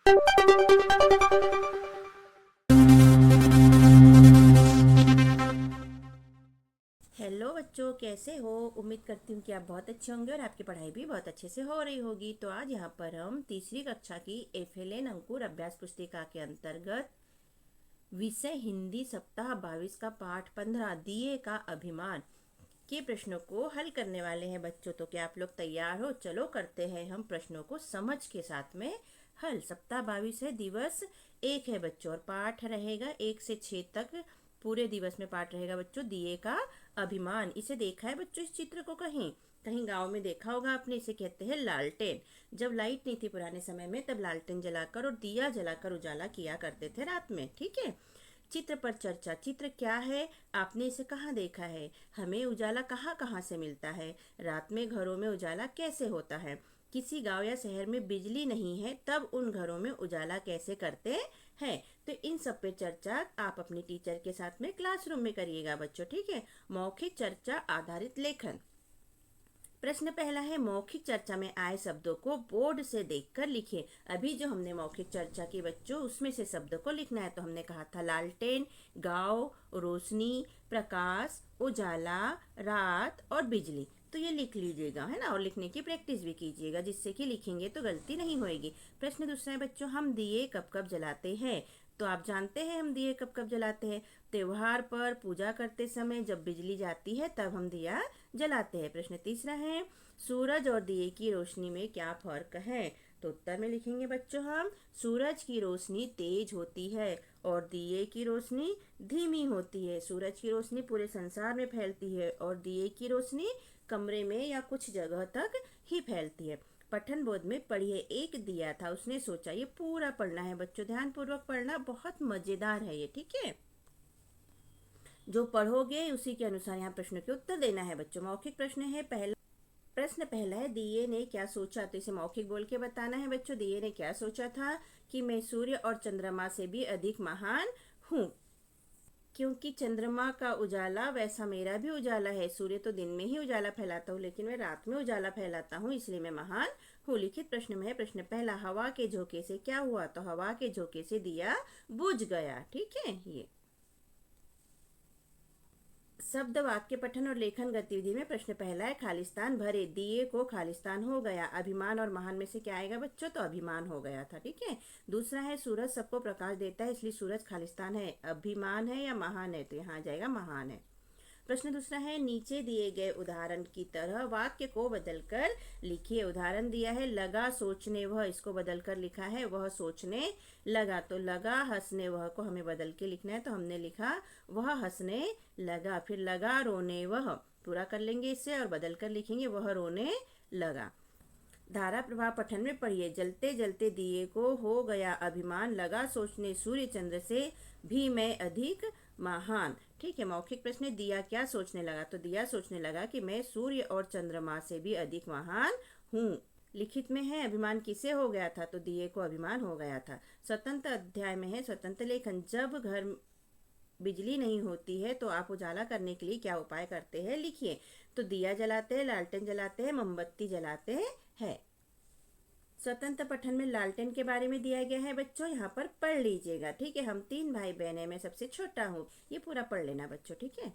Hello बच्चों, कैसे हो। उम्मीद करती हूँ कि आप बहुत अच्छे होंगे और आपकी पढ़ाई भी बहुत अच्छे से हो रही होगी। तो आज यहाँ पर हम तीसरी कक्षा की एफएलएन अंकुर अभ्यास पुस्तिका के अंतर्गत विषय हिंदी सप्ताह 22 का पाठ 15 दिए का अभिमान के प्रश्नों को हल करने वाले हैं बच्चों। तो क्या आप लोग तैयार हो? चलो करते हैं हम प्रश्नों को समझ के साथ में हल। सप्ताह 22 है, दिवस 1 है बच्चों, और पाठ रहेगा 1 से 6 तक। पूरे दिवस में पाठ रहेगा बच्चों दिए का अभिमान। इसे देखा है बच्चों इस चित्र को? कहीं कहीं गांव में देखा होगा आपने। इसे कहते हैं लालटेन। जब लाइट नहीं थी पुराने समय में, तब लालटेन जलाकर और दिया जलाकर उजाला किया करते थे रात में। ठीक है। चित्र पर चर्चा। चित्र क्या है? आपने इसे कहाँ देखा है? हमें उजाला कहाँ कहाँ से मिलता है? रात में घरों में उजाला कैसे होता है? किसी गांव या शहर में बिजली नहीं है, तब उन घरों में उजाला कैसे करते हैं? तो इन सब पे चर्चा आप अपने टीचर के साथ में क्लासरूम में करिएगा बच्चों। ठीक है। मौखिक चर्चा आधारित लेखन। प्रश्न पहला है, मौखिक चर्चा में आए शब्दों को बोर्ड से देखकर लिखिए। अभी जो हमने मौखिक चर्चा की बच्चों, उसमें से शब्दों को लिखना है। तो हमने कहा था लालटेन, गांव, रोशनी, प्रकाश, उजाला, रात और बिजली। तो ये लिख लीजिएगा, है ना, और लिखने की प्रैक्टिस भी कीजिएगा, जिससे कि लिखेंगे तो गलती नहीं होएगी। प्रश्न दूसरा है बच्चों, हम दिए कब कब जलाते हैं? तो आप जानते हैं हम दिए कब कब जलाते हैं। त्योहार पर, पूजा करते समय, जब बिजली जाती है तब हम दिया जलाते हैं। प्रश्न तीसरा है, सूरज और दिए की रोशनी में क्या फर्क है? तो उत्तर में लिखेंगे बच्चों हम, सूरज की रोशनी तेज होती है और दिए की रोशनी धीमी होती है। सूरज की रोशनी पूरे संसार में फैलती है और दिए की रोशनी कमरे में या कुछ जगह तक ही फैलती है। पठन बोध में पढ़िए। एक दिया था, उसने सोचा। ये पूरा पढ़ना है बच्चों, ध्यान पूर्वक पढ़ना, बहुत मजेदार है ये। ठीक है। जो पढ़ोगे उसी के अनुसार यहाँ प्रश्नों के उत्तर देना है बच्चों। मौखिक प्रश्न है। प्रश्न पहला है, दिए ने क्या सोचा? तो इसे मौखिक बोल के बताना है बच्चों। दिए ने क्या सोचा था कि मैं सूर्य और चंद्रमा से भी अधिक महान हूँ, क्योंकि चंद्रमा का उजाला वैसा मेरा भी उजाला है। सूर्य तो दिन में ही उजाला फैलाता हूँ, लेकिन मैं रात में उजाला फैलाता हूँ, इसलिए मैं महान हूँ। लिखित प्रश्न में है। प्रश्न पहला, हवा के झोंके से क्या हुआ? तो हवा के झोंके से दिया बुझ गया। ठीक है। ये शब्द वाक्य पठन और लेखन गतिविधि में प्रश्न पहला है, खालिस्तान भरे। दिए को खालिस्तान हो गया। अभिमान और महान में से क्या आएगा बच्चों? तो अभिमान हो गया था। ठीक है। दूसरा है, सूरज सबको प्रकाश देता है, इसलिए सूरज खालिस्तान है। अभिमान है या महान है? तो यहाँ आ जाएगा महान है। प्रश्न दूसरा है, नीचे दिए गए उदाहरण की तरह वाक्य को बदलकर लिखिए। उदाहरण दिया है, लगा सोचने वह, इसको बदलकर लिखा है वह सोचने लगा। तो लगा हंसने वह को हमें बदल के लिखना है, तो हमने लिखा वह हंसने लगा। फिर लगा रोने वह, पूरा कर लेंगे इससे और बदल कर लिखेंगे वह रोने लगा। धारा प्रवाह पठन में पढ़िए। जलते जलते दिए को हो गया अभिमान, लगा सोचने सूर्य चंद्र से भी मैं अधिक महान। ठीक है। मौखिक प्रश्न, दिया क्या सोचने लगा? तो दिया सोचने लगा कि मैं सूर्य और चंद्रमा से भी अधिक महान हूँ। लिखित में है, अभिमान किसे हो गया था? तो दिए को अभिमान हो गया था। स्वतंत्र अध्याय में है, स्वतंत्र लेखन। जब घर बिजली नहीं होती है तो आप उजाला करने के लिए क्या उपाय करते हैं? लिखिए। तो दिया जलाते हैं, लालटेन जलाते हैं, मोमबत्ती जलाते हैं। स्वतंत्र पठन में लालटेन के बारे में दिया गया है बच्चों, यहाँ पर पढ़ लीजिएगा। ठीक है। हम 3 भाई बहन हैं, मैं सबसे छोटा हूँ। ये पूरा पढ़ लेना बच्चों। ठीक है।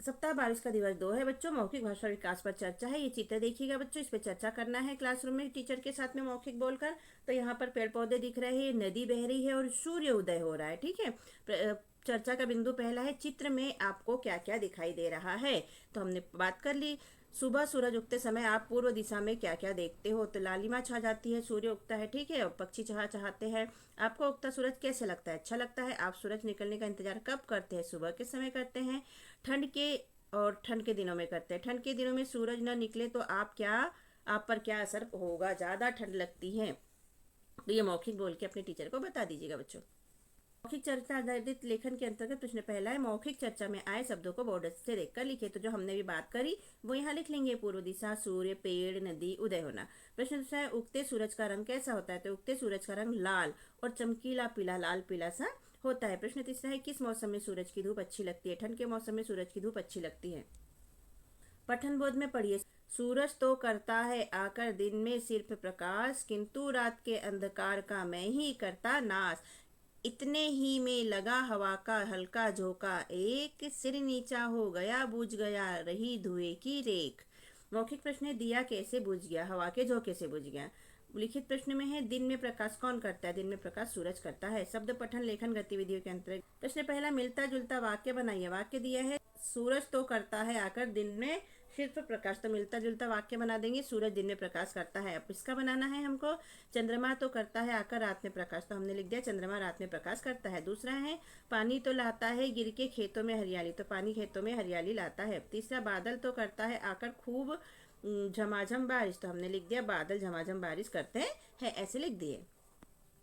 सप्ताह 22 का दिवस 2 है बच्चों, मौखिक भाषा विकास पर चर्चा है। ये चित्र देखिएगा बच्चों, इस पर चर्चा करना है क्लासरूम में टीचर के साथ में मौखिक बोलकर। तो यहाँ पर पेड़ पौधे दिख रहे हैं, नदी बह रही है और सूर्य उदय हो रहा है। ठीक है। चर्चा का बिंदु पहला है, चित्र में आपको क्या क्या दिखाई दे रहा है? तो हमने बात कर ली। सुबह सूरज उगते समय आप पूर्व दिशा में क्या क्या देखते हो? तो लालिमा छा जाती है, सूर्य उगता है। ठीक है। और पक्षी चहचहाते हैं। आपको उगता सूरज कैसे लगता है? अच्छा लगता है। आप सूरज निकलने का इंतजार कब करते हैं? सुबह के समय करते हैं। ठंड के और ठंड के दिनों में करते हैं। ठंड के दिनों में सूरज न निकले तो आप पर क्या असर होगा? ज़्यादा ठंड लगती है। तो ये मौखिक बोल के अपने टीचर को बता दीजिएगा बच्चों। मौखिक चर्चा आधारित लेखन के अंतर्गत प्रश्न पहला है, मौखिक चर्चा में आए शब्दों को बोर्ड से देखकर लिखिए। तो जो हमने भी बात करी वो यहाँ लिख लेंगे। पूर्व दिशा, सूर्य, पेड़, नदी, उदय होना। प्रश्न दूसरा है, उगते सूरज का रंग कैसा होता है? तो उगते सूरज का रंग लाल और चमकीला पीला, लाल पीला सा होता है। प्रश्न तीसरा है, किस मौसम में सूरज की धूप अच्छी लगती है? ठंड के मौसम में सूरज की धूप अच्छी लगती है। पठन बोध में पढ़िए। सूरज तो करता है आकर दिन में सिर्फ प्रकाश, किंतु रात के अंधकार का मैं ही करता नाश। इतने ही में लगा हवा का हल्का झोंका एक, सिर नीचा हो गया बुझ गया रही धुएं की रेख। मौखिक प्रश्न है, दिया कैसे बुझ गया? हवा के झोंके से बुझ गया। लिखित प्रश्न में है, दिन में प्रकाश कौन करता है? दिन में प्रकाश सूरज करता है। शब्द पठन लेखन गतिविधियों के अंतर्गत प्रश्न पहला, मिलता जुलता वाक्य बनाइए। वाक्य दिया है, सूरज तो करता है आकर दिन में सिर्फ प्रकाश, तो मिलता जुलता वाक्य बना देंगे, सूरज दिन में प्रकाश करता है। अब इसका बनाना है हमको, चंद्रमा तो करता है आकर रात में प्रकाश, तो हमने लिख दिया चंद्रमा रात में प्रकाश करता है। दूसरा है, पानी तो लाता है गिर के खेतों में हरियाली, तो पानी खेतों में हरियाली लाता है। तीसरा, बादल तो करता है आकर खूब झमाझम बारिश, तो हमने लिख दिया बादल झमाझम बारिश करते हैं, ऐसे लिख दिए।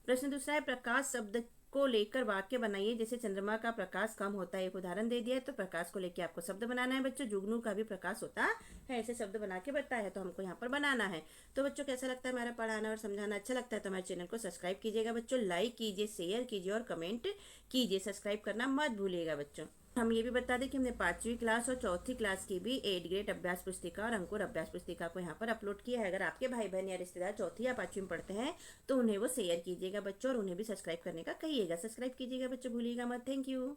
प्रश्न दूसरा है, प्रकाश शब्द को लेकर वाक्य बनाइए। जैसे चंद्रमा का प्रकाश कम होता है, एक उदाहरण दे दिया है, तो प्रकाश को लेकर आपको शब्द बनाना है बच्चों। जुगनू का भी प्रकाश होता है, ऐसे शब्द बना के बताया है, तो हमको यहाँ पर बनाना है। तो बच्चों कैसा लगता है हमारा पढ़ाना और समझाना? अच्छा लगता है तो हमारे चैनल को सब्सक्राइब कीजिएगा बच्चों, लाइक कीजिए, शेयर कीजिए और कमेंट कीजिए। सब्सक्राइब करना मत भूलिएगा बच्चों। हम ये भी बता दें कि हमने 5वीं क्लास और 4थी क्लास की भी 8 ग्रेड अभ्यास पुस्तिका और अंकुर अभ्यास पुस्तिका को यहाँ पर अपलोड किया है। अगर आपके भाई बहन या रिश्तेदार 4थी या 5वीं में पढ़ते हैं तो उन्हें वो शेयर कीजिएगा बच्चों, और उन्हें भी सब्सक्राइब करने का कहिएगा। सब्सक्राइब कीजिएगा बच्चों, भूलिएगा मत। Thank you.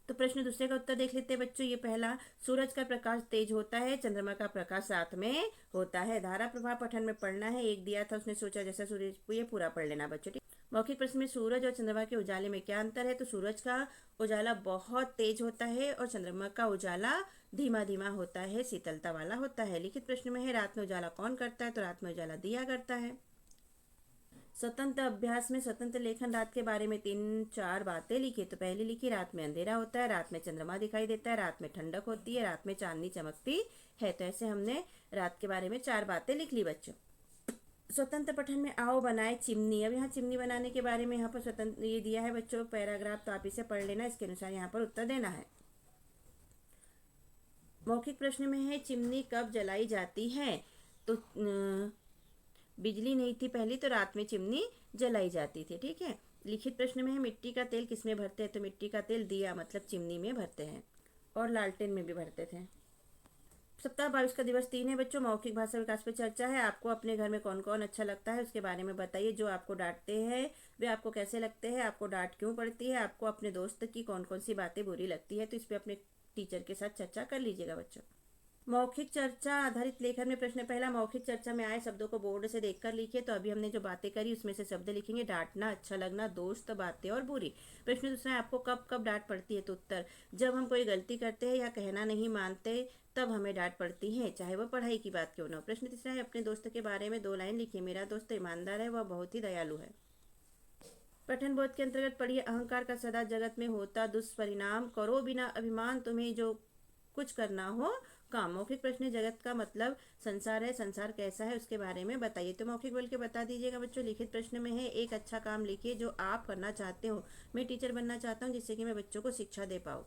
तो प्रश्न दूसरे का उत्तर देख लेते हैं बच्चों। ये पहला, सूरज का प्रकाश तेज होता है, चंद्रमा का प्रकाश रात में होता है। धारा प्रवाह पठन में पढ़ना है। एक दिया था, उसने सोचा जैसा सूरज, ये पूरा पढ़ लेना बच्चों, ठीक। मौखिक प्रश्न में, सूरज और चंद्रमा के उजाले में क्या अंतर है? तो सूरज का उजाला बहुत तेज होता है और चंद्रमा का उजाला धीमा धीमा होता है, शीतलता वाला होता है। लिखित प्रश्न में है, रात में उजाला कौन करता है? तो रात में उजाला दिया करता है। स्वतंत्र अभ्यास में स्वतंत्र लेखन, रात के बारे में 3-4 बातें लिखी। तो पहली लिखी, रात में अंधेरा होता है, रात में चंद्रमा दिखाई देता है, रात में ठंडक होती है, रात में चांदनी चमकती है। तो ऐसे हमने रात के बारे में 4 बातें लिख ली बच्चों। स्वतंत्र पठन में, आओ बनाए चिमनी। अब यहाँ चिमनी बनाने के बारे में यहाँ पर स्वतंत्र ये दिया है बच्चों पैराग्राफ, तो आप इसे पढ़ लेना, इसके अनुसार यहाँ पर उत्तर देना है। मौखिक प्रश्न में है, चिमनी कब जलाई जाती है? तो बिजली नहीं थी पहली, तो रात में चिमनी जलाई जाती थी, ठीक है। लिखित प्रश्न में है, मिट्टी का तेल किसमें भरते हैं? तो मिट्टी का तेल दिया मतलब चिमनी में भरते हैं, और लालटेन में भी भरते थे। सप्ताह 22 का दिवस 3 है बच्चों। मौखिक भाषा विकास पे चर्चा है। आपको अपने घर में कौन कौन अच्छा लगता है उसके बारे में बताइए। जो आपको डांटते हैं वे आपको कैसे लगते हैं? आपको डांट क्यों पड़ती है? आपको अपने दोस्त की कौन कौन सी बातें बुरी लगती है? तो इस पर अपने टीचर के साथ चर्चा कर लीजिएगा बच्चों। मौखिक चर्चा आधारित लेखन में प्रश्न पहला, मौखिक चर्चा में आए शब्दों को बोर्ड से देखकर लिखिए। तो अभी हमने जो बातें करी उसमें से शब्द लिखेंगे, डांटना, अच्छा लगना, दोस्त, बातें और बुरी। प्रश्न दूसरा है, आपको कब कब डांट पड़ती है? तो उत्तर, जब हम कोई गलती करते हैं या कहना नहीं मानते तब हमें डांट पड़ती है, चाहे वह पढ़ाई की बात क्यों ना हो। प्रश्न तीसरा है, अपने दोस्त के बारे में 2 लाइन लिखिए। मेरा दोस्त ईमानदार है, वह बहुत ही दयालु है। पठन बोध के अंतर्गत पढ़िए, अहंकार का सदा जगत में होता दुष्परिणाम, करो बिना अभिमान तुम्हें जो कुछ करना हो काम। मौखिक प्रश्न, जगत का मतलब संसार है, संसार कैसा है उसके बारे में बताइए। तो मौखिक बोल के बता दीजिएगा बच्चों। लिखित प्रश्न में है, एक अच्छा काम लिखिए जो आप करना चाहते हो। मैं टीचर बनना चाहता हूँ जिससे कि मैं बच्चों को शिक्षा दे पाऊँ।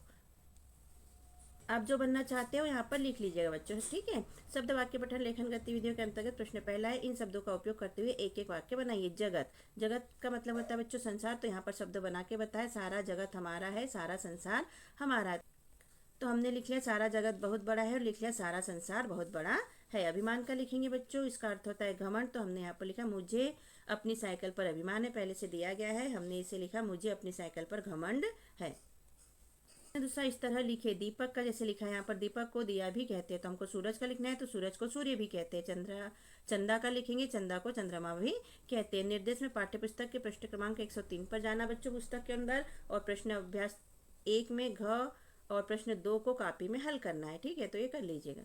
आप जो बनना चाहते हो यहाँ पर लिख लीजिएगा बच्चों, ठीक है। शब्द वाक्य पठन लेखन गतिविधियों के अंतर्गत प्रश्न पहला है, इन शब्दों का उपयोग करते हुए एक एक वाक्य बनाइए। जगत, जगत का मतलब होता है बच्चों संसार, तो यहाँ पर शब्द बना के बताए, सारा जगत हमारा है, सारा संसार हमारा है। तो हमने लिख लिया सारा जगत बहुत बड़ा है और लिख लिया सारा संसार बहुत बड़ा है। अभिमान का लिखेंगे बच्चों, इसका अर्थ होता है घमंड, तो हमने यहाँ पर लिखा मुझे अपनी साइकिल पर अभिमान है, पहले से दिया गया है, हमने इसे लिखा मुझे अपनी साइकिल पर घमंड है। दूसरा, इस तरह लिखे, दीपक का जैसे लिखा है यहाँ पर, दीपक को दिया भी कहते हैं, तो हमको सूरज का लिखना है तो सूरज को सूर्य भी कहते हैं। चंदा का लिखेंगे, चंदा को चंद्रमा भी कहते हैं। निर्देश में पाठ्य पुस्तक के पृष्ठ क्रमांक 103 पर जाना बच्चों पुस्तक के अंदर, और प्रश्न अभ्यास 1 में घ और प्रश्न 2 को कॉपी में हल करना है, ठीक है। तो ये कर लीजिएगा।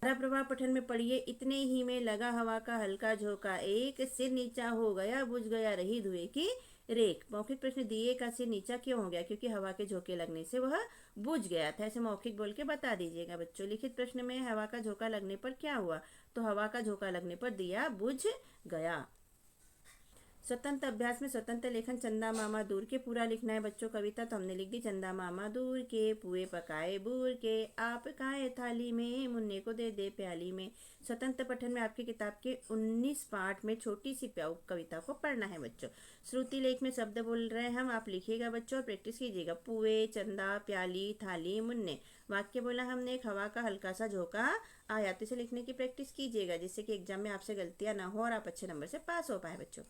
धारा प्रवाह पठन में पढ़िए, इतने ही में लगा हवा का हल्का झोंका एक, सिर नीचा हो गया बुझ गया रही धुएं की रेख। मौखिक प्रश्न, दिए का सिर नीचा क्यों हो गया? क्योंकि हवा के झोंके लगने से वह बुझ गया था। ऐसे मौखिक बोल के बता दीजिएगा बच्चों। लिखित प्रश्न में, हवा का झोंका लगने पर क्या हुआ? तो हवा का झोंका लगने पर दिया बुझ गया। स्वतंत्र अभ्यास में स्वतंत्र लेखन चंदा मामा दूर के पूरा लिखना है बच्चों। कविता तो हमने लिख दी। चंदा मामा दूर के पुए पकाए बूर के, आप खाए थाली में मुन्ने को दे दे प्याली में। स्वतंत्र पठन में आपकी किताब के 19 पाठ में छोटी सी कविता को पढ़ना है बच्चों। श्रुति लेख में शब्द बोल रहे हैं हम, आप लिखिएगा बच्चों और प्रैक्टिस कीजिएगा। पुए, चंदा, प्याली, थाली, मुन्ने। वाक्य बोला हमने, एक हवा का हल्का सा झोंका आया, तो इसे लिखने की प्रैक्टिस कीजिएगा जिससे कि एग्जाम में आपसे गलतियां ना हो और आप अच्छे नंबर से पास हो पाए बच्चों।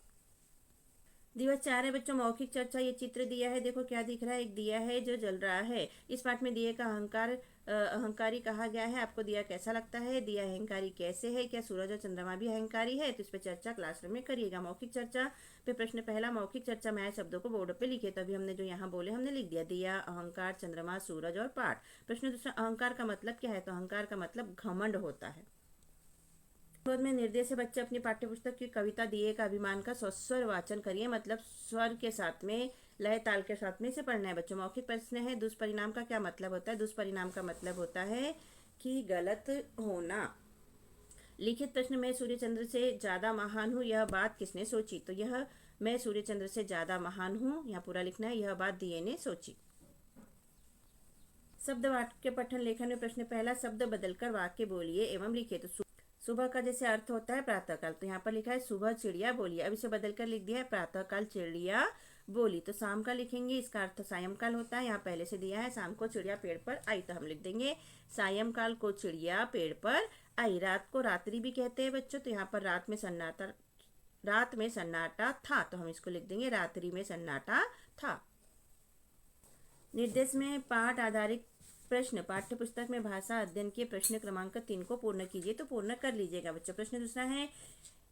दिवस 4 है बच्चों, मौखिक चर्चा। ये चित्र दिया है, देखो क्या दिख रहा है, एक दिया है जो जल रहा है। इस पाठ में दिए का अहंकारी कहा गया है। आपको दिया कैसा लगता है, दिया अहंकारी कैसे है, क्या सूरज और चंद्रमा भी अहंकारी है? तो इस पर चर्चा क्लासरूम में करिएगा। मौखिक चर्चा पे प्रश्न पहला, मौखिक चर्चा में आए शब्दों को बोर्ड पे लिखे। तभी हमने जो यहाँ बोले हमने लिख दिया, दिया, अहंकार, चंद्रमा, सूरज और पाठ। प्रश्न दूसरा, अहंकार का मतलब क्या है? तो अहंकार का मतलब घमंड होता है। बाद में निर्देश से बच्चे अपनी पाठ्यपुस्तक की कविता दिए का अभिमान का स्वस्वर वाचन करिए, मतलब स्वर के साथ में, लय ताल के साथ में इसे पढ़ना है बच्चों। मौखिक प्रश्न है, दुष्परिणाम का क्या मतलब होता है? दुष्परिणाम का मतलब होता है कि गलत होना। लिखित प्रश्न में सूर्य चंद्र से ज्यादा महान हूँ, यह बात किसने सोची? तो यह मैं सूर्य चंद्र से ज्यादा महान हूँ, यहाँ पूरा लिखना है, यह बात दिए ने सोची। शब्द वाक्य पठन लेखन में प्रश्न पहला, शब्द बदलकर वाक्य बोलिए एवं लिखिए। तो सुबह का जैसे अर्थ होता है प्रातःकाल, तो यहाँ पर लिखा है सुबह चिड़िया बोली, अब इसे बदलकर लिख दिया है प्रातःकाल चिड़िया बोली। तो शाम का लिखेंगे, इसका अर्थ सायंकाल होता है, यहाँ पहले से दिया है शाम को चिड़िया पेड़ पर आई, तो हम लिख देंगे सायंकाल को चिड़िया पेड़ पर आई। रात को रात्रि भी कहते हैं बच्चों, तो यहाँ पर रात में सन्नाटा था, तो हम इसको लिख देंगे रात्रि में सन्नाटा था। निर्देश में पाठ आधारित प्रश्न, पाठ्य पुस्तक में भाषा अध्ययन के प्रश्न क्रमांक 3 को पूर्ण कीजिए, तो पूर्ण कर लीजिएगा बच्चों। प्रश्न दूसरा है,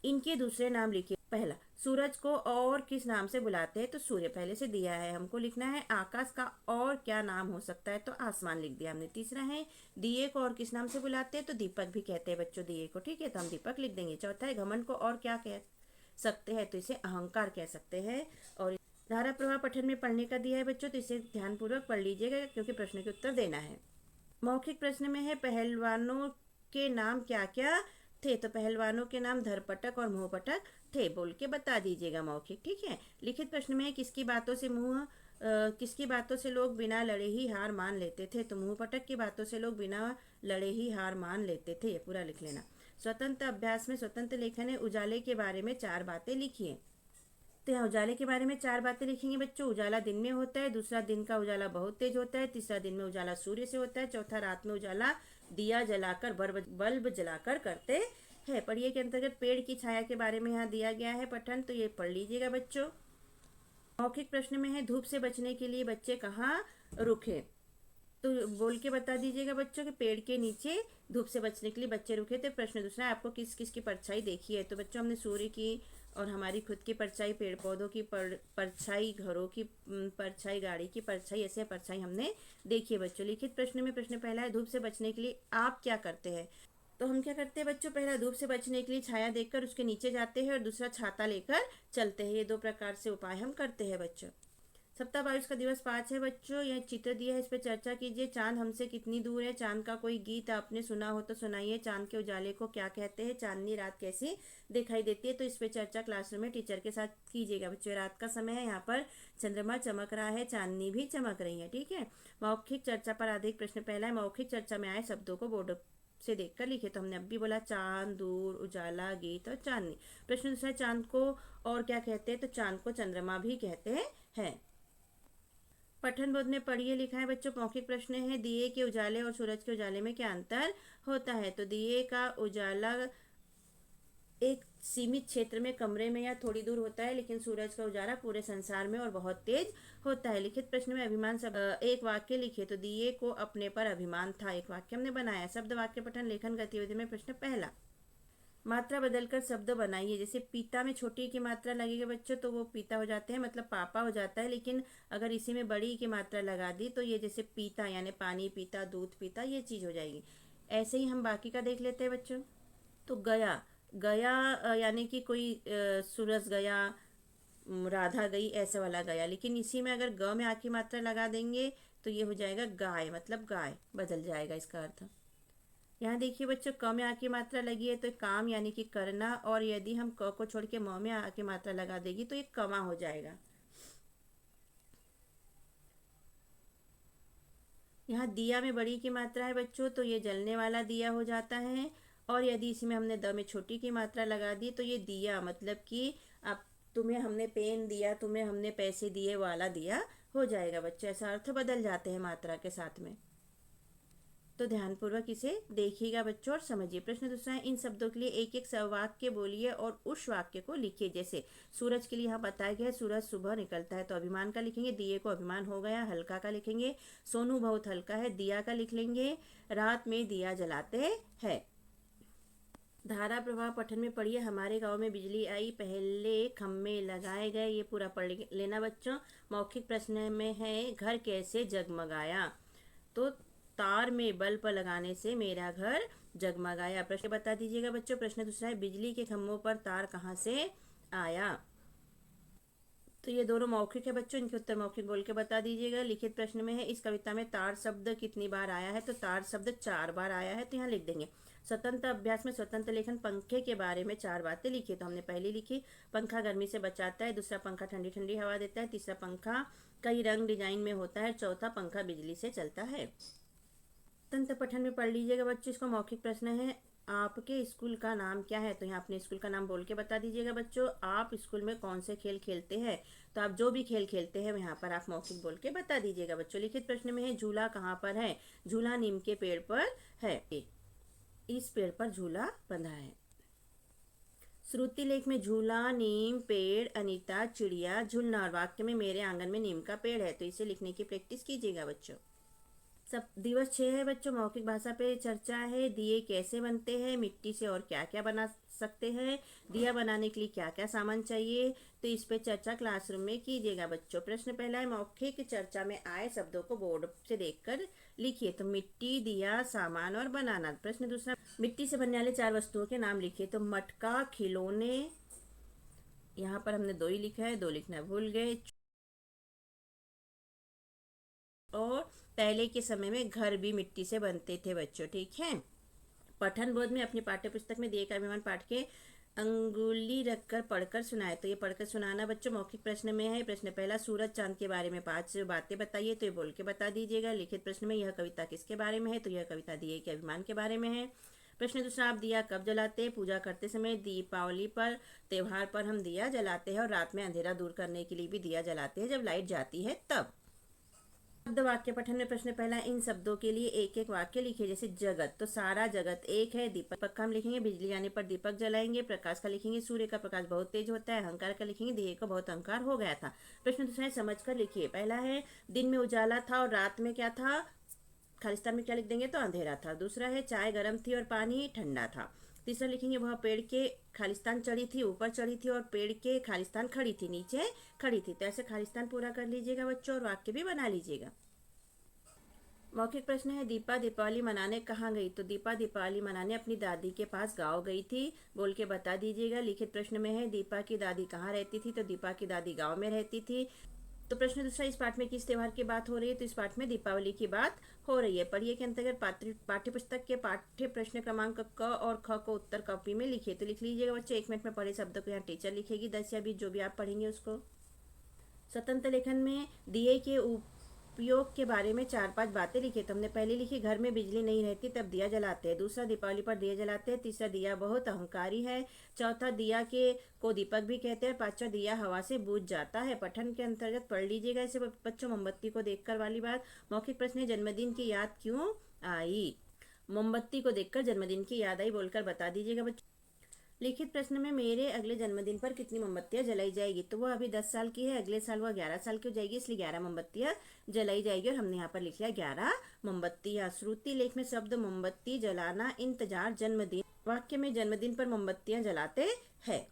इनके दूसरे नाम लिखिए। पहला, सूरज को और किस नाम से बुलाते हैं? तो सूर्य पहले से दिया है, हमको लिखना है आकाश का और क्या नाम हो सकता है? तो आसमान लिख दिया हमने। तीसरा है, दिए को और किस नाम से बुलाते हैं? तो दीपक भी कहते हैं बच्चों दिए को, ठीक है, तो हम दीपक लिख देंगे। चौथा है, घमंड को और क्या कह सकते हैं? तो इसे अहंकार कह सकते हैं। और धारा प्रवाह पठन में पढ़ने का दिया है बच्चों, तो इसे ध्यानपूर्वक पढ़ लीजिएगा क्योंकि प्रश्न के उत्तर देना है। मौखिक प्रश्न में है, पहलवानों के नाम क्या क्या थे? तो पहलवानों के नाम धरपटक और मुंहपटक थे, बोल के बता दीजिएगा मौखिक, ठीक है। लिखित प्रश्न में है, किसकी बातों से लोग बिना लड़े ही हार मान लेते थे? तो मुंहपटक की बातों से लोग बिना लड़े ही हार मान लेते थे, ये पूरा लिख लेना। स्वतंत्र अभ्यास में स्वतंत्र लेखन है, उजाले के बारे में 4 बातें लिखिए। तो यहाँ उजाले के बारे में 4 बातें लिखेंगे बच्चों। उजाला दिन में होता है, दूसरा दिन का उजाला बहुत तेज होता है, तीसरा दिन में उजाला सूर्य से होता है, चौथा रात में उजाला दिया जलाकर बल्ब जलाकर करते हैं। पढ़िए के अंतर्गत पेड़ की छाया के बारे में यहाँ दिया गया है पठन, तो ये पढ़ लीजिएगा बच्चों। मौखिक प्रश्न में है, धूप से बचने के लिए बच्चे कहाँ रुके? तो बोल के बता दीजिएगा बच्चों कि पेड़ के नीचे धूप से बचने के लिए बच्चे रुके थे। प्रश्न दूसरा है, आपको किस किस की परछाई देखी है? तो बच्चों हमने सूर्य की और हमारी खुद की परछाई, पेड़ पौधों की परछाई, घरों की परछाई, गाड़ी की परछाई, ऐसे परछाई हमने देखी है बच्चों। लिखित प्रश्न में प्रश्न पहला है, धूप से बचने के लिए आप क्या करते हैं? तो हम क्या करते हैं बच्चों, पहला धूप से बचने के लिए छाया देखकर उसके नीचे जाते हैं और दूसरा छाता लेकर चलते हैं। ये 2 प्रकार से उपाय हम करते हैं बच्चों। सप्ताह 22 का दिवस 5 है बच्चों, यह चित्र दिया है, इस पर चर्चा कीजिए। चांद हमसे कितनी दूर है? चांद का कोई गीत आपने सुना हो तो सुनाइए। चांद के उजाले को क्या कहते हैं? चांदनी रात कैसी दिखाई देती है? तो इस पर चर्चा क्लासरूम में टीचर के साथ कीजिएगा बच्चों। रात का समय है, यहाँ पर चंद्रमा चमक रहा है, चांदनी भी चमक रही है, ठीक है। मौखिक चर्चा पर आधारित प्रश्न पहला है, मौखिक चर्चा में आए शब्दों को बोर्ड से देखकर लिखे। तो हमने अब भी बोला चांद, दूर, उजाला, गीत और चांदनी। प्रश्न दूसरा, चांद को और क्या कहते हैं? तो चांद को चंद्रमा भी कहते हैं। पठन बोध में पढ़िए लिखा है बच्चों। मौखिक प्रश्न है, दिए के उजाले और सूरज के उजाले में क्या अंतर होता है? तो दिए का उजाला एक सीमित क्षेत्र में, कमरे में या थोड़ी दूर होता है, लेकिन सूरज का उजाला पूरे संसार में और बहुत तेज होता है। लिखित प्रश्न में अभिमान एक वाक्य लिखे। तो दिए को अपने पर अभिमान था, एक वाक्य हमने बनाया। शब्द वाक्य पठन लेखन गतिविधि में प्रश्न पहला, मात्रा बदलकर शब्द बनाइए। जैसे पीता में छोटी की मात्रा लगेगी बच्चों तो वो पीता हो जाते हैं, मतलब पापा हो जाता है, लेकिन अगर इसी में बड़ी की मात्रा लगा दी तो ये जैसे पीता यानी पानी पीता, दूध पीता, ये चीज़ हो जाएगी। ऐसे ही हम बाकी का देख लेते हैं बच्चों। तो गया, गया यानी कि कोई सूरज गया, राधा गई, ऐसे वाला गया, लेकिन इसी में अगर ग में आ की मात्रा लगा देंगे तो ये हो जाएगा गाय, मतलब गाय बदल जाएगा इसका अर्थ। यहाँ देखिए बच्चों, क में आ की मात्रा लगी है तो काम यानी कि करना, और यदि हम क को छोड़ के म में आ की मात्रा लगा देगी तो ये कमा हो जाएगा। यहाँ दिया में बड़ी की मात्रा है बच्चों, तो ये जलने वाला दिया हो जाता है। और यदि इसमें हमने द में छोटी की मात्रा लगा दी तो ये दिया, मतलब कि अब तुम्हें हमने पेन दिया, तुम्हें हमने पैसे दिए वाला दिया हो जाएगा बच्चों। ऐसा अर्थ बदल जाते हैं मात्रा के साथ में। तो ध्यानपूर्वक इसे देखिएगा बच्चों और समझिए। प्रश्न दूसरा है, इन शब्दों के लिए एक एक वाक्य बोलिए और उस वाक्य को लिखिए। जैसे सूरज के लिए यहाँ बताया गया है, सूरज सुबह निकलता है तो अभिमान का लिखेंगे, दिए को अभिमान हो गया, हल्का का लिखेंगे। सोनू बहुत हल्का है, दिया का लिख लेंगे, रात में दिया जलाते हैं। धारा प्रवाह पठन में पढ़िए, हमारे गांव में बिजली आई, पहले खम्भे लगाए गए। ये पूरा पढ़ लेना बच्चों। मौखिक प्रश्न में है, घर कैसे जगमगाया, तो तार में बल्ब लगाने से मेरा घर जगमगाया। प्रश्न बता दीजिएगा बच्चों। प्रश्न दूसरा है, बिजली के खंभों पर तार कहाँ से आया, तो ये दोनों मौखिक है बच्चों, इनके उत्तर मौखिक बोल के बता दीजिएगा। लिखित प्रश्न में है, इस कविता में तार शब्द कितनी बार आया है, तो तार शब्द 4 बार आया है, तो यहाँ लिख देंगे। स्वतंत्र अभ्यास में स्वतंत्र लेखन, पंखे के बारे में 4 बातें लिखी, तो हमने पहली लिखी, पंखा गर्मी से बचाता है, दूसरा पंखा ठंडी ठंडी हवा देता है, तीसरा पंखा कई रंग डिजाइन में होता है, चौथा पंखा बिजली से चलता है। तंत्र पठन में पढ़ लीजिएगा बच्चों। इसको मौखिक प्रश्न है, आपके स्कूल का नाम क्या है, तो यहाँ अपने स्कूल का नाम बोल के बता दीजिएगा बच्चों। आप स्कूल में कौन से खेल खेलते हैं, तो आप जो भी खेल खेलते हैं यहाँ पर आप मौखिक बोल के बता दीजिएगा बच्चों। लिखित प्रश्न में है, झूला कहाँ पर है, झूला नीम के पेड़ पर है, इस पेड़ पर झूला बंधा है। श्रुति लेख में झूला, नीम, पेड़, अनीता, चिड़िया, झूलना, और वाक्य में मेरे आंगन में नीम का पेड़ है, तो इसे लिखने की प्रैक्टिस कीजिएगा बच्चों। सब दिवस 6 है बच्चों, मौखिक भाषा पे चर्चा है। दिए कैसे बनते हैं, मिट्टी से और क्या क्या बना सकते हैं, दिया बनाने के लिए क्या क्या सामान चाहिए, तो इस पे चर्चा क्लासरूम में कीजिएगा बच्चों। प्रश्न पहला है, मौखिक चर्चा में आए शब्दों को बोर्ड से देखकर लिखिए, तो मिट्टी, दिया, सामान और बनाना। प्रश्न दूसरा, मिट्टी से बनने वाले 4 वस्तुओं के नाम लिखिए, तो मटका, खिलौने, यहाँ पर हमने 2 ही लिखा है, 2 लिखना भूल गए, और पहले के समय में घर भी मिट्टी से बनते थे बच्चों, ठीक है। पठन बोध में अपनी पाठ्य पुस्तक में दिए का अभिमान पाठ के अंगुली रखकर पढ़कर सुनाए, तो ये पढ़कर सुनाना बच्चों मौखिक प्रश्न में है। प्रश्न पहला, सूरज चांद के बारे में 5 बातें बताइए, तो ये बोल के बता दीजिएगा। लिखित प्रश्न में, यह कविता किसके बारे में है, तो यह कविता दिए के अभिमान के बारे में है। प्रश्न दूसरा, आप दिया कब जलाते हैं, पूजा करते समय, दीपावली पर, त्योहार पर हम दिया जलाते हैं, और रात में अंधेरा दूर करने के लिए भी दिया जलाते हैं, जब लाइट जाती है तब। शब्द वाक्य पठन में प्रश्न पहला, इन शब्दों के लिए एक एक वाक्य लिखिए। जैसे जगत, तो सारा जगत एक है, दीपक का हम लिखेंगे, बिजली आने पर दीपक जलाएंगे, प्रकाश का लिखेंगे, सूर्य का प्रकाश बहुत तेज होता है, अहंकार का लिखेंगे, देह को बहुत अहंकार हो गया था। प्रश्न दूसरा है, समझ कर लिखिए। पहला है, दिन में उजाला था और रात में क्या था, खालिस्तान में क्या लिख देंगे, तो अंधेरा था। दूसरा है, चाय गर्म थी और पानी ठंडा था। तीसरा लिखेंगे, वह पेड़ के खालिस्तान चढ़ी थी, ऊपर चढ़ी थी, और पेड़ के खालिस्तान खड़ी थी, नीचे खड़ी थी। तो ऐसे खालिस्तान पूरा कर लीजिएगा बच्चों, और वाक्य भी बना लीजिएगा। मौखिक प्रश्न है, दीपा दीपावली मनाने कहाँ गई, तो दीपा दीपावली मनाने अपनी दादी के पास गाँव गई थी, बोल के बता दीजिएगा। लिखित प्रश्न में है, दीपा की दादी कहाँ रहती थी, तो दीपा की दादी गाँव में रहती थी। तो प्रश्न दूसरा, इस पाठ में किस त्योहार की बात हो रही है, तो इस पाठ में दीपावली की बात हो रही है। पढ़िए के अंतर्गत पाठ्य पुस्तक के पाठ्य प्रश्न क्रमांक क और ख को उत्तर कॉपी में लिखिए, तो लिख लीजिएगा बच्चे। 1 मिनट में पढ़े शब्द को यहाँ टीचर लिखेगी, 10 या 20 जो भी आप पढ़ेंगे उसको। स्वतंत्र लेखन में दिए के उपयोग के बारे में 4-5 बातें लिखी, तो हमने पहले लिखी, घर में बिजली नहीं रहती तब दिया जलाते हैं। दूसरा, दीपावली पर दिया जलाते हैं। तीसरा, दिया बहुत अहंकारी है। चौथा, दिया के को दीपक भी कहते हैं। 5वां, दिया हवा से बुझ जाता है। पठन के अंतर्गत पढ़ लीजिएगा इसे बच्चों, मोमबत्ती को देखकर वाली बात। मौखिक प्रश्न, जन्मदिन की याद क्यों आई, मोमबत्ती को देखकर जन्मदिन की याद आई, बोलकर बता दीजिएगा बच्चों। लिखित प्रश्न में, मेरे अगले जन्मदिन पर कितनी मोमबत्तियां जलाई जाएगी, तो वह अभी 10 साल की है, अगले साल वह 11 साल की हो जाएगी, इसलिए 11 मोमबत्तियां जलाई जाएगी, और हमने यहाँ पर लिख लिया 11 मोमबत्तियां। श्रुति लेख में शब्द मोमबत्ती, जलाना, इंतजार, जन्मदिन, वाक्य में जन्मदिन पर मोमबत्तियां जलाते हैं।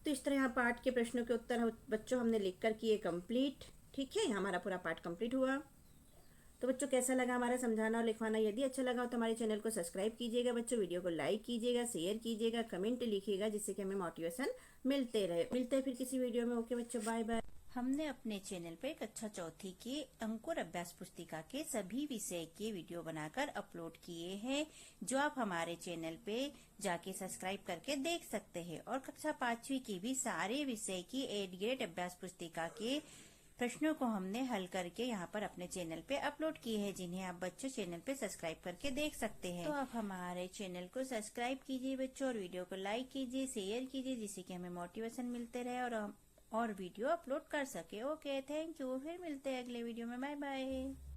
तो इस तरह यहाँ पाठ के प्रश्नों के उत्तर बच्चों हमने लिख कर किए कंप्लीट, ठीक है। हमारा पूरा पाठ कंप्लीट हुआ। तो बच्चों कैसा लगा हमारा समझाना और लिखवाना, यदि अच्छा लगा हो तो हमारे चैनल को सब्सक्राइब कीजिएगा बच्चों, वीडियो को लाइक कीजिएगा, शेयर कीजिएगा, कमेंट लिखिएगा, जिससे कि हमें मोटिवेशन मिलते रहे। मिलते हैं फिर किसी वीडियो में। ओके बच्चों, बाय बाय। हमने अपने चैनल पे कक्षा चौथी की अंकुर अभ्यास पुस्तिका के सभी विषय के वीडियो बनाकर अपलोड किए हैं, जो आप हमारे चैनल पे जाके सब्सक्राइब करके देख सकते हैं। और कक्षा 5वीं की भी सारे विषय की 8 ग्रेड अभ्यास पुस्तिका के प्रश्नों को हमने हल करके यहाँ पर अपने चैनल पे अपलोड किए हैं, जिन्हें आप बच्चों चैनल पे सब्सक्राइब करके देख सकते हैं। तो आप हमारे चैनल को सब्सक्राइब कीजिए बच्चों, और वीडियो को लाइक कीजिए, शेयर कीजिए, जिससे कि हमें मोटिवेशन मिलते रहे और हम और वीडियो अपलोड कर सके। Okay, thank you. फिर मिलते हैं अगले वीडियो में। Bye bye.